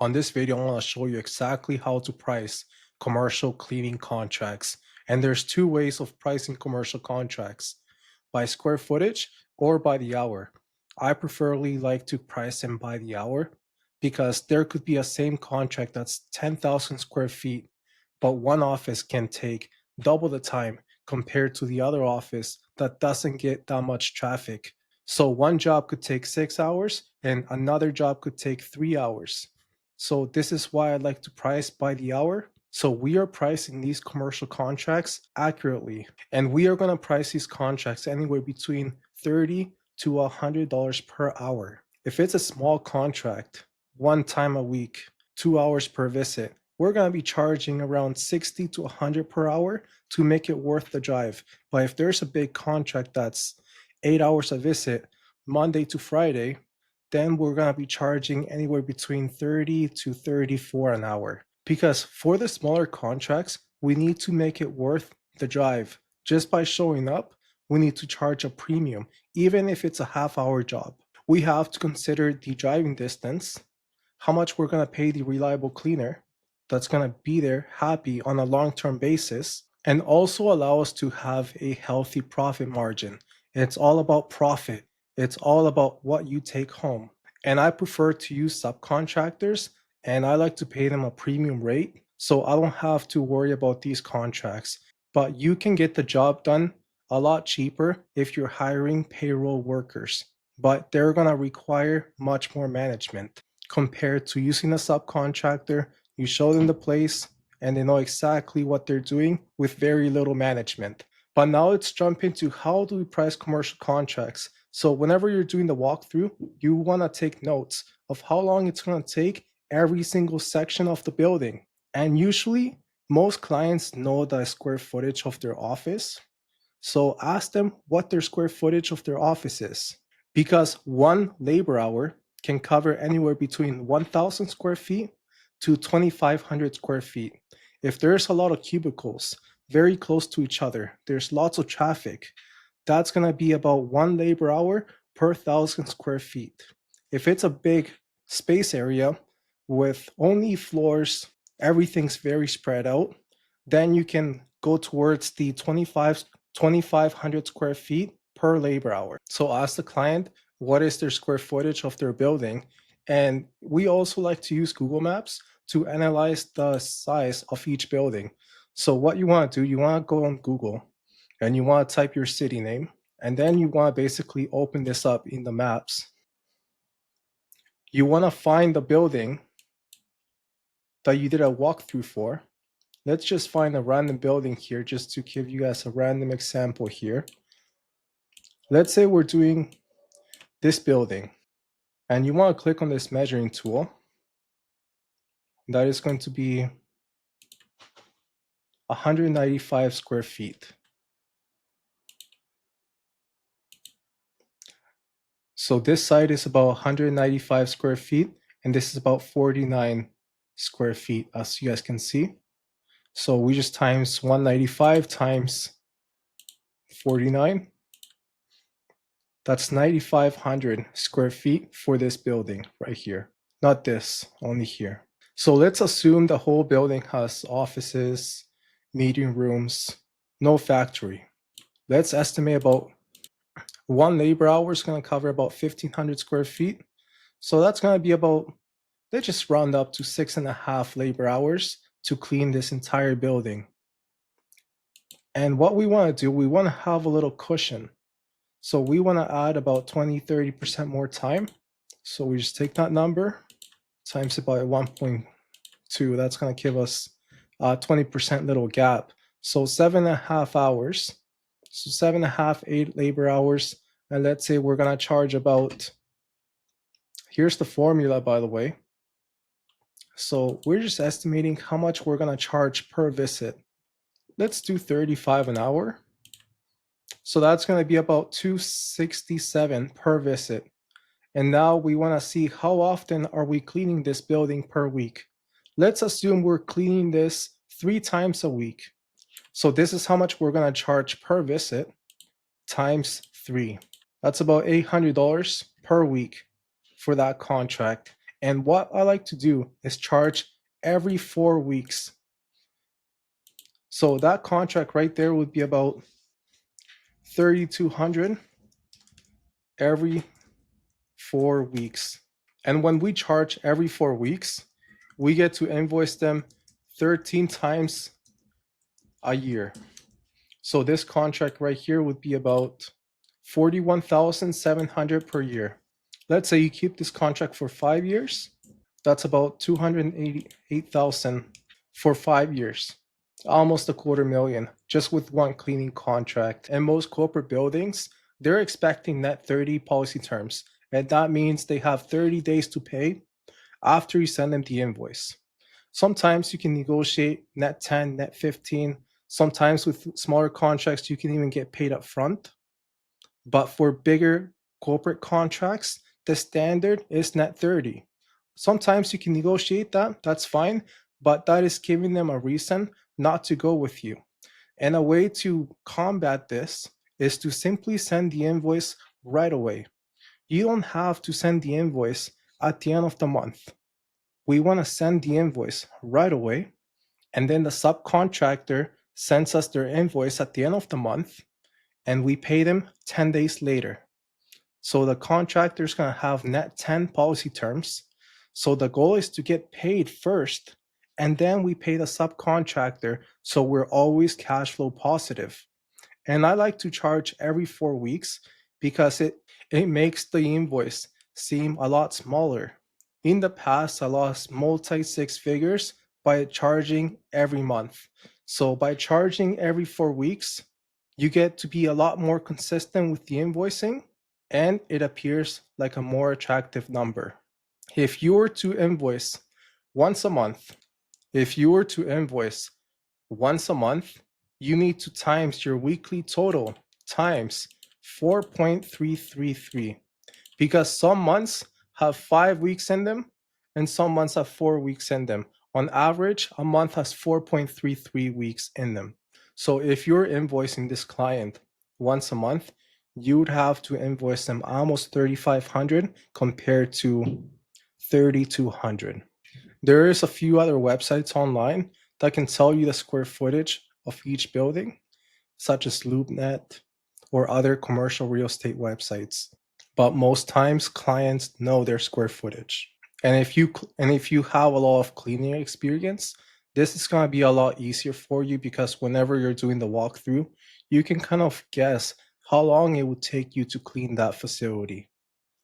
On this video, I want to show you exactly how to price commercial cleaning contracts. And there's two ways of pricing commercial contracts, by square footage or by the hour. I preferably like to price them by the hour because there could be a same contract that's 10,000 square feet, but one office can take double the time compared to the other office that doesn't get that much traffic. So one job could take 6 hours and another job could take 3 hours. So this is why I like to price by the hour. So we are pricing these commercial contracts accurately, and we are going to price these contracts anywhere between $30 to $100 per hour. If it's a small contract, one time a week, 2 hours per visit, we're going to be charging around 60 to 100 per hour to make it worth the drive. But if there's a big contract that's 8 hours a visit, Monday to Friday, then we're going to be charging anywhere between 30 to 34 an hour. Because for the smaller contracts, we need to make it worth the drive. Just by showing up, we need to charge a premium, even if it's a half-hour job. We have to consider the driving distance, how much we're going to pay the reliable cleaner that's going to be there happy on a long-term basis, and also allow us to have a healthy profit margin. It's all about profit. It's all about what you take home. And I prefer to use subcontractors, and I like to pay them a premium rate so I don't have to worry about these contracts. But you can get the job done a lot cheaper if you're hiring payroll workers, but they're going to require much more management compared to using a subcontractor. You show them the place and they know exactly what they're doing with very little management. But now let's jump into how do we price commercial contracts. So whenever you're doing the walkthrough, you want to take notes of how long it's going to take every single section of the building. And usually most clients know the square footage of their office. So ask them what their square footage of their office is, because one labor hour can cover anywhere between 1,000 square feet to 2,500 square feet. If there's a lot of cubicles very close to each other, there's lots of traffic, that's going to be about one labor hour per 1,000 square feet. If it's a big space area with only floors, everything's very spread out, then you can go towards the 2,500 square feet per labor hour. So ask the client what is their square footage of their building. And we also like to use Google Maps to analyze the size of each building. So what you want to do, you want to go on Google and you want to type your city name, and then you want to basically open this up in the maps. You want to find the building that you did a walkthrough for. Let's just find a random building here just to give you guys a random example here. Let's say we're doing this building and you want to click on this measuring tool. That is going to be 195 square feet. So this side is about 195 square feet and this is about 49 square feet, as you guys can see. So we just times 195 times 49. That's 9,500 square feet for this building right here. Not this, only here. So let's assume the whole building has offices, meeting rooms, no factory. Let's estimate about one labor hour is going to cover about 1,500 square feet. So that's going to be about, let's just round up to 6.5 labor hours to clean this entire building. And what we want to do, we want to have a little cushion. So we want to add about 20-30% more time. So we just take that number, times it by 1.2. That's going to give us a 20% little gap. So 7.5 hours. So 7.5, 8 labor hours. And let's say we're going to charge about, here's the formula, by the way. So we're just estimating how much we're going to charge per visit. Let's do 35 an hour. So that's going to be about 267 per visit. And now we want to see how often are we cleaning this building per week. Let's assume we're cleaning this 3 times a week. So this is how much we're going to charge per visit times 3. That's about $800 per week for that contract. And what I like to do is charge every 4 weeks. So that contract right there would be about 3,200 every 4 weeks. And when we charge every 4 weeks, we get to invoice them 13 times a year. So this contract right here would be about 41,700 per year. Let's say you keep this contract for 5 years. That's about 288,000 for 5 years. Almost a quarter million just with one cleaning contract. And most corporate buildings, they're expecting net 30 policy terms. And that means they have 30 days to pay after you send them the invoice. Sometimes you can negotiate net 10, net 15. Sometimes with smaller contracts, you can even get paid up front. But for bigger corporate contracts, the standard is net 30. Sometimes you can negotiate that, that's fine, but that is giving them a reason not to go with you. And a way to combat this is to simply send the invoice right away. You don't have to send the invoice at the end of the month. We want to send the invoice right away, and then the subcontractor sends us their invoice at the end of the month, and we pay them 10 days later. So the contractor is going to have net 10 policy terms. So the goal is to get paid first, and then we pay the subcontractor. So we're always cash flow positive. And I like to charge every 4 weeks because it makes the invoice seem a lot smaller. In the past, I lost multi six figures by charging every month. So by charging every 4 weeks, you get to be a lot more consistent with the invoicing, and it appears like a more attractive number. If you were to invoice once a month, if you were to invoice once a month, you need to times your weekly total times 4.333, because some months have 5 weeks in them and some months have 4 weeks in them. On average, a month has 4.33 weeks in them. So if you're invoicing this client once a month, you would have to invoice them almost 3,500 compared to 3,200. There is a few other websites online that can tell you the square footage of each building, such as LoopNet or other commercial real estate websites. But most times clients know their square footage. And if you have a lot of cleaning experience, this is going to be a lot easier for you, because whenever you're doing the walkthrough, you can kind of guess how long it would take you to clean that facility.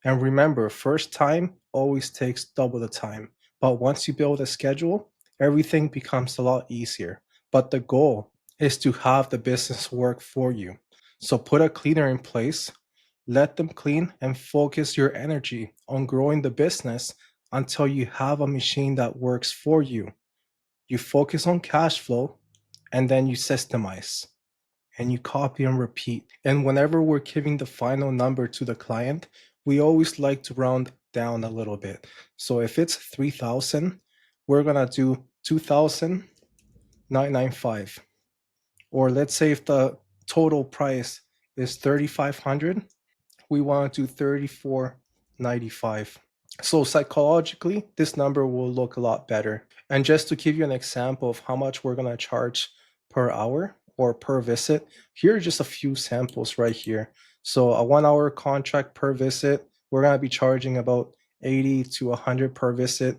And remember, first time always takes double the time. But once you build a schedule, everything becomes a lot easier. But the goal is to have the business work for you. So put a cleaner in place, let them clean, and focus your energy on growing the business until you have a machine that works for you. You focus on cash flow, and then you systemize and you copy and repeat. And whenever we're giving the final number to the client, we always like to round down a little bit. So if it's 3,000, we're gonna do 2,995. Or let's say if the total price is 3,500, we want to do 3,495. So psychologically, this number will look a lot better. And just to give you an example of how much we're going to charge per hour or per visit, here are just a few samples right here. So a 1 hour contract per visit, we're going to be charging about 80 to 100 per visit.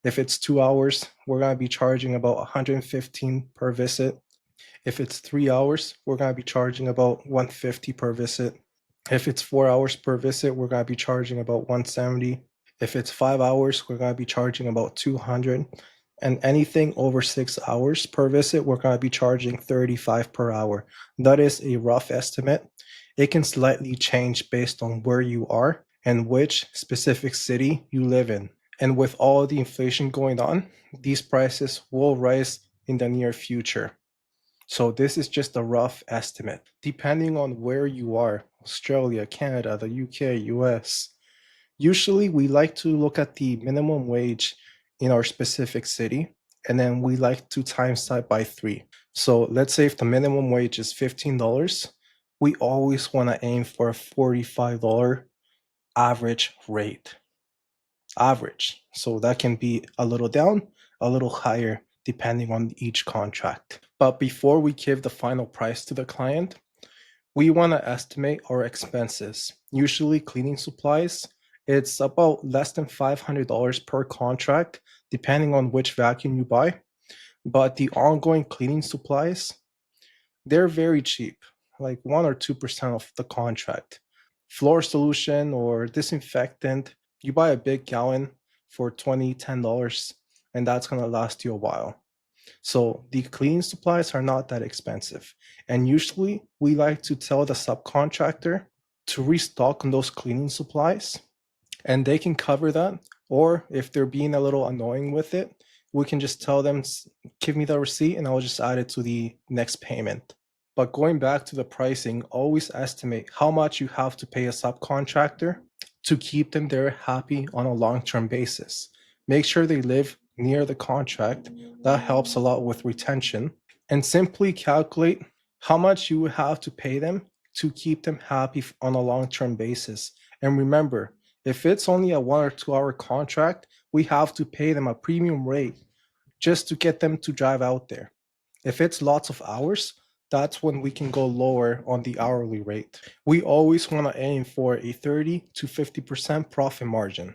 If it's 2 hours, we're going to be charging about 115 per visit. If it's 3 hours, we're going to be charging about 150 per visit. If it's 4 hours per visit, we're going to be charging about 170. If it's 5 hours, we're going to be charging about 200. And anything over 6 hours per visit, we're going to be charging 35 per hour. That is a rough estimate. It can slightly change based on where you are and which specific city you live in. And with all the inflation going on, these prices will rise in the near future. So this is just a rough estimate. Depending on where you are, Australia, Canada, the UK, US, usually we like to look at the minimum wage in our specific city, and then we like to times that by 3. So let's say if the minimum wage is $15, we always want to aim for a $45 average rate. average. So that can be a little down, a little higher, depending on each contract. But before we give the final price to the client, we want to estimate our expenses. Usually, cleaning supplies, it's about less than $500 per contract, depending on which vacuum you buy. But the ongoing cleaning supplies, they're very cheap, like 1 or 2% of the contract. Floor solution or disinfectant, you buy a big gallon for $10, and that's going to last you a while. So the cleaning supplies are not that expensive. And usually we like to tell the subcontractor to restock on those cleaning supplies, and they can cover that. Or if they're being a little annoying with it, we can just tell them, give me the receipt and I'll just add it to the next payment. But going back to the pricing, always estimate how much you have to pay a subcontractor to keep them there happy on a long term basis. Make sure they live near the contract. That helps a lot with retention. And simply calculate how much you would have to pay them to keep them happy on a long term basis. And remember, if it's only a 1 or 2 hour contract, we have to pay them a premium rate just to get them to drive out there. If it's lots of hours, that's when we can go lower on the hourly rate. We always want to aim for a 30 to 50% profit margin.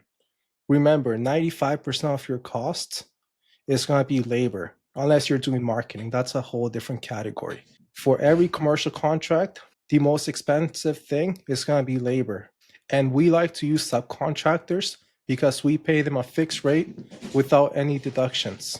Remember, 95% of your costs is going to be labor, unless you're doing marketing. That's a whole different category. For every commercial contract, the most expensive thing is going to be labor. And we like to use subcontractors because we pay them a fixed rate without any deductions,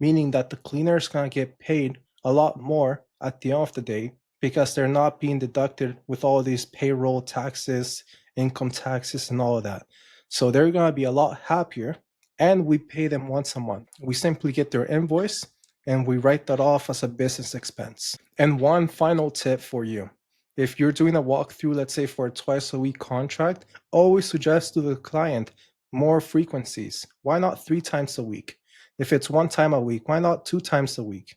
meaning that the cleaner is going to get paid a lot more at the end of the day because they're not being deducted with all these payroll taxes, income taxes, and all of that. So they're going to be a lot happier, and we pay them once a month. We simply get their invoice and we write that off as a business expense. And one final tip for you. If you're doing a walkthrough, let's say for a twice a week contract, always suggest to the client more frequencies. Why not 3 times a week? If it's 1 time a week, why not 2 times a week?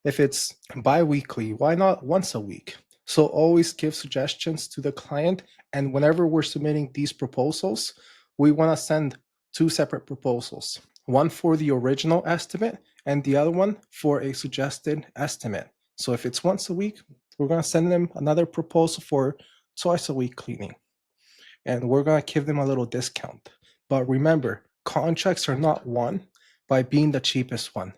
If it's bi-weekly, why not once a week? So always give suggestions to the client. And whenever we're submitting these proposals, we want to send 2 separate proposals, one for the original estimate and the other one for a suggested estimate. So if it's once a week, we're going to send them another proposal for twice a week cleaning, and we're going to give them a little discount. But remember, contracts are not won by being the cheapest one.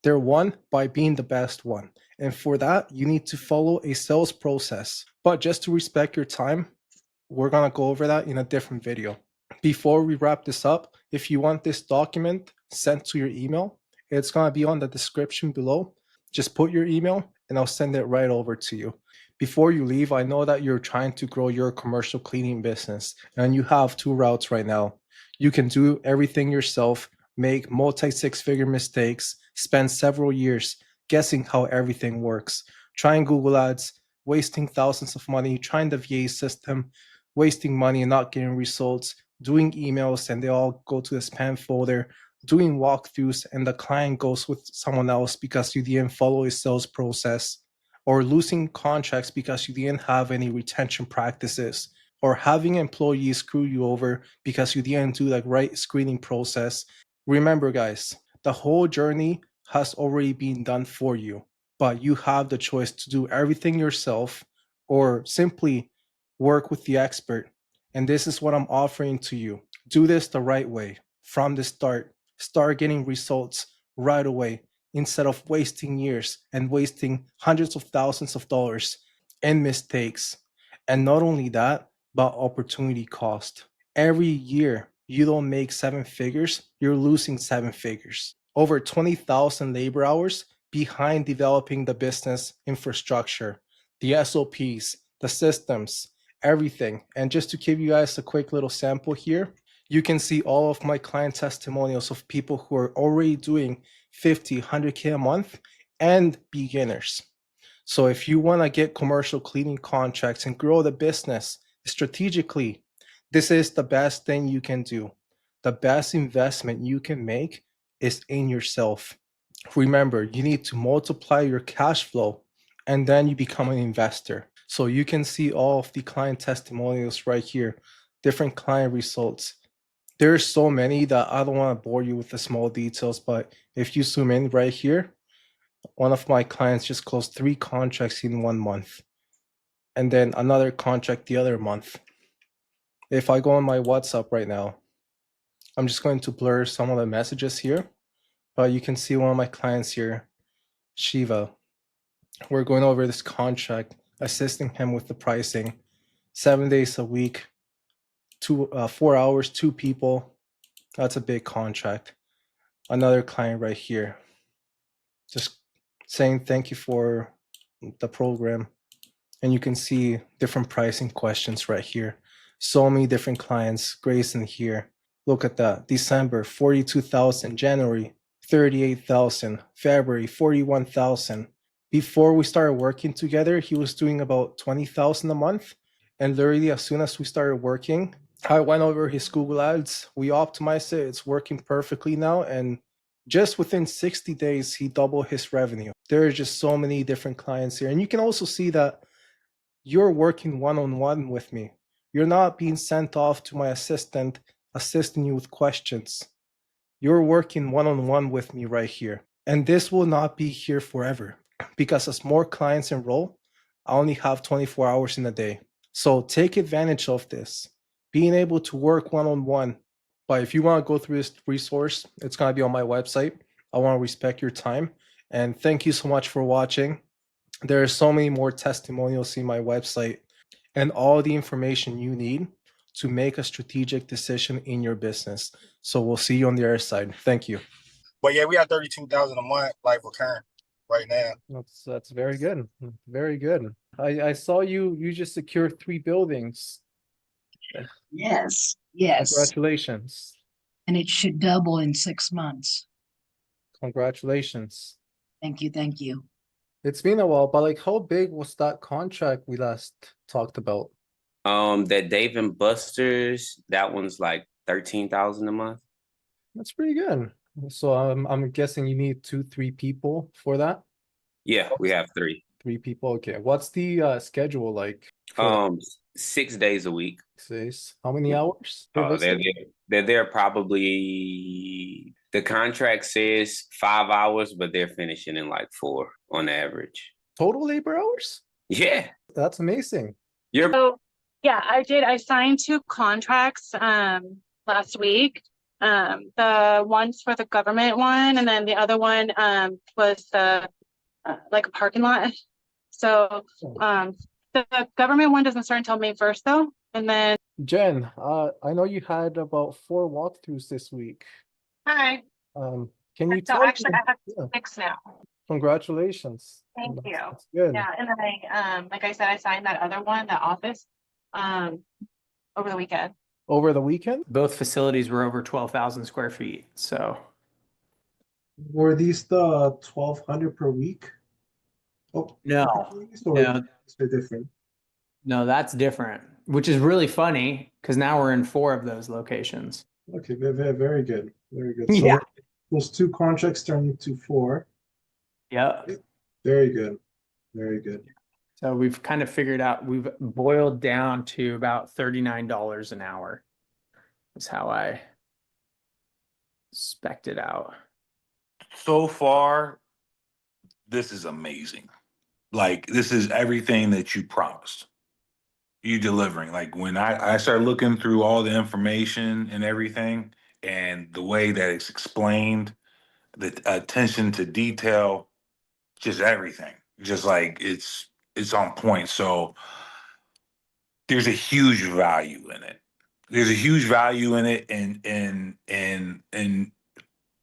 They're won by being the best one. And for that, you need to follow a sales process. But just to respect your time, we're going to go over that in a different video. Before we wrap this up, if you want this document sent to your email, it's going to be on the description below. Just put your email and I'll send it right over to you. Before you leave, I know that you're trying to grow your commercial cleaning business and you have 2 routes right now. You can do everything yourself, make multi 6 figure mistakes, spend several years guessing how everything works, trying Google Ads, wasting thousands of money, trying the VA system, wasting money and not getting results, doing emails and they all go to the spam folder, doing walkthroughs and the client goes with someone else because you didn't follow a sales process, or losing contracts because you didn't have any retention practices, or having employees screw you over because you didn't do the right screening process. Remember, guys, the whole journey has already been done for you, but you have the choice to do everything yourself or simply work with the expert. And this is what I'm offering to you. Do this the right way from the start. Start getting results right away instead of wasting years and wasting hundreds of thousands of dollars in mistakes. And not only that, but opportunity cost. Every year you don't make 7 figures, you're losing 7 figures. Over 20,000 labor hours behind developing the business infrastructure, the SOPs, the systems, everything. And just to give you guys a quick little sample here, you can see all of my client testimonials of people who are already doing 50, 100K a month and beginners. So if you want to get commercial cleaning contracts and grow the business strategically, this is the best thing you can do. The best investment you can make is in yourself. Remember, you need to multiply your cash flow and then you become an investor. So you can see all of the client testimonials right here, different client results. There's so many that I don't want to bore you with the small details, but if you zoom in right here, one of my clients just closed 3 contracts in 1 month, and then another contract the other month. If I go on my WhatsApp right now, I'm just going to blur some of the messages here, but you can see one of my clients here, Shiva. We're going over this contract, assisting him with the pricing, 7 days a week, 4 hours, 2 people. That's a big contract. Another client right here, just saying thank you for the program. And you can see different pricing questions right here. So many different clients. Grayson here. Look at that. December, 42,000. January, 38,000. February, 41,000. Before we started working together, he was doing about 20,000 a month. And literally, as soon as we started working, I went over his Google Ads. We optimized it. It's working perfectly now. And just within 60 days, he doubled his revenue. There are just so many different clients here. And you can also see that you're working one-on-one with me. You're not being sent off to my assistant, assisting you with questions. You're working one-on-one with me right here. And this will not be here forever, because as more clients enroll, I only have 24 hours in a day. So take advantage of this, being able to work one-on-one. But if you want to go through this resource, it's going to be on my website. I want to respect your time. And thank you so much for watching. There are so many more testimonials in my website and all the information you need to make a strategic decision in your business. So we'll see you on the other side. Thank you. But yeah, we got 32,000 a month, like recurring right now. That's very good. Very good. I saw you just secured 3 buildings. Yes, yes. Congratulations. And it should double in 6 months. Congratulations. Thank you, thank you. It's been a while, but like, how big was that contract we last talked about? That Dave and Buster's, that one's like 13,000 a month. That's pretty good. So I'm guessing you need 2-3 people for that. Yeah, we have 3. 3 people. Okay. What's the schedule like? For 6 days a week. 6 days. How many hours? They're there probably, the contract says 5 hours, but they're finishing in like 4 on average. Total labor hours? Yeah. That's amazing. So yeah, I did. I signed 2 contracts last week. The one's for the government one, and then the other one was the like a parking lot. So the government one doesn't start until May 1st though. And then Jen, I know you had about 4 walkthroughs this week. hi. Can you So tell actually me? I have 6 now. Congratulations. Thank you. That's good. Yeah, and then I like I said, I signed that other one, the office, over the weekend. Over the weekend? Both facilities were over 12,000 square feet. So Were these the 1,200 per week? Oh, no, no, they're different. no, that's different, which is really funny because now we're in 4 of those locations. Okay, very good. Very good. Yeah. So those 2 contracts turn into 4. Yep. Very good. Very good. So we've kind of figured out, we've boiled down to about $39 an hour. That's how I spec'd it out. So far, this is amazing. Like, this is everything that you promised. You delivering. Like, when I started looking through all the information and everything, and the way that it's explained, the attention to detail, just everything. Just like it's on point. So there's a huge value in it. There's a huge value in it in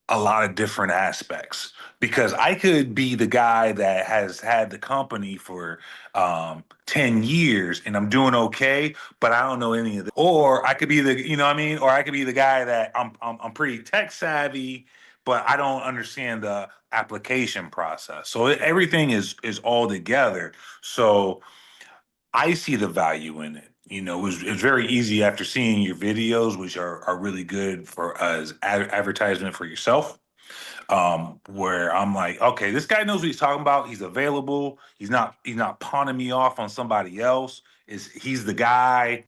a lot of different aspects, because I could be the guy that has had the company for 10 years and I'm doing okay, but I don't know any of it. Or I could be the, you know what I mean? Or I could be the guy that I'm pretty tech savvy, but I don't understand the application process. So everything is all together. So I see the value in it. You know, it was very easy after seeing your videos, which are really good for as advertisement for yourself. Where I'm like, okay, this guy knows what he's talking about. He's available. He's not pawning me off on somebody else. He's the guy.